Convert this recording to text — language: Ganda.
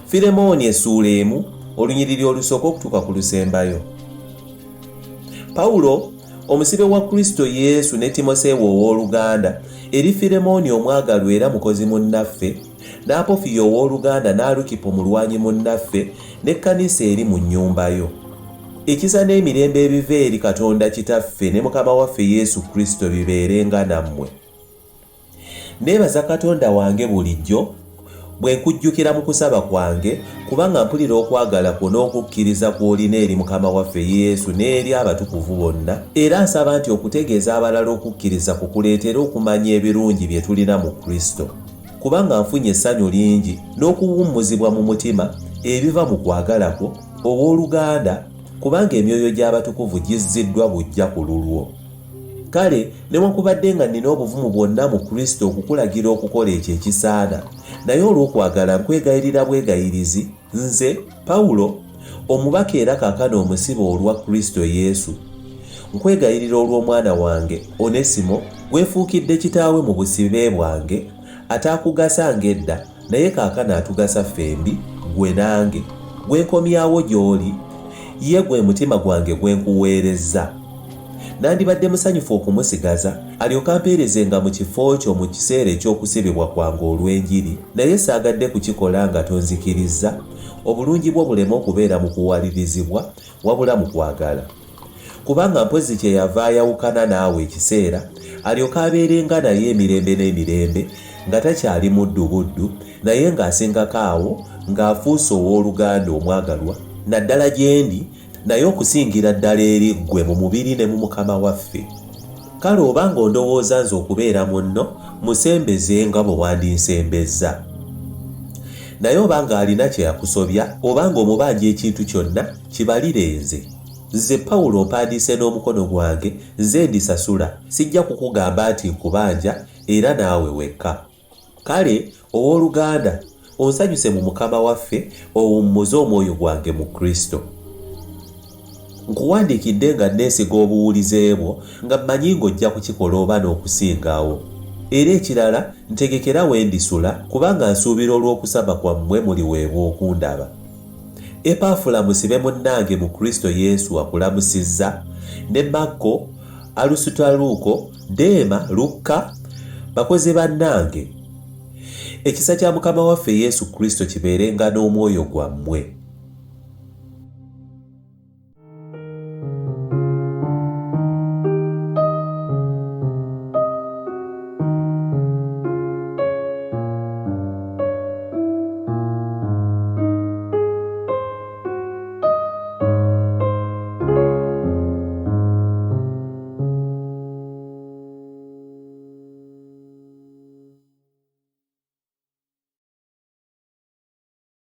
Filemoni essuula 1 olunyiriri olusooka okutuuka ku lusembayo. Pawulo omusibe wa Kristo Yesu ne Timoseewo owooluganda eri Filemoni omwagalwa era mukozi munnaffe, n'Apofiyo owooluganda n'Alukipo mulwanyi munnaffe n'ekkanisa eri mu nnyumba yo. Ekisa n'emirembe ebiva eri Katonda Kitaffe ne Mukama waffe Yesu Kristo bibeerenga nammwe. Neebaza Katonda wange bulijjo bwe nkujjukira mu kusaba kwange, kubanga mpulira okwagala kwo n'okukkiriza kw'olina eri Mukama waffe Yesu n'eri abatukuvu bonna, era nsaba nti okutegeeza abalala okukkiriza kukuleetera okumanya ebirungi bye tulina mu Kristo. Kubanga nfunye essanyu lingi n'okuwummuzibwa mu mutima ebiva mu kwagala kwo owooluganda, kubanga emyoyo gy'abatukuvu gizziddwa bujja ku lulwo. Kale newankubadde nga nnina obuvumu bwonna mu Kristo okukulagira okukola ekyo ekisaana, naye olw'okwagala nkwegayirira bwegayirizi, nze Pawulo omubaka era kaakano omusibe olwa Kristo Yesu, nkwegayirira olw'omwana wange Onesimo gwefuukidde kitaawe mu busibe bwange, ataakugasanga edda naye kaakano atugasa ffembi, gwe nange gwenkomyawo gy'oli, ye gwe mutima gwange gwe nkuweerezza. Nandibadde musanyufu okumusigaza alyoke ampeerezenga mu kifo kyo mu kiseera eky'okusibibwa kwange olw'enjiri, naye saagadde kukikola nga tonzikirizza, obulungi bwo buleme okubeera mu kuwalirizibwa wabula mu kwagala. Kubanga mpozi kye yava ayawukana naawe ekiseera, alyoke abeerenga naye emirembe n'emirembe, nga takyali muddu buddu, naye ng'asingako awo ng'afuuse owooluganda omwagalwa, naddala gye ndi, naye okusingira ddala eri ggwe mu mubiri ne mu Mukama waffe. Kale obanga ondowooza nze okubeera munno, musembeze nga bwe wandinsembezza. Naye obanga alina kye yakusobya, obanga omubanja ekintu kyonna, kibalire nze Pawulo mpandiise n'omukono gwange, nze ndisasula, sijja kukugamba nti nkubanja era naawe wekka. Kale owooluganda, onsanyuse mu Mukama waffe, owummuze omwoyo gwange mu Kristo. Nkuwandiikidde nga neesiga obuwulize bwo, nga mmanyi ng'ojja kukikola oba n'okusingawo. Era ekirala ntegekera we ndisula, kubanga nsuubira olw'okusaba kwammwe muliweebwa okundaba. Epafula musibe munnange mu Kristo Yesu akulamusizza, ne Makko, Alusutaluuko, Deema, Lukka, bakozi bannange. Ekisa kya Mukama waffe Yesu Kristo kibeerenga n'omwoyo gwammwe.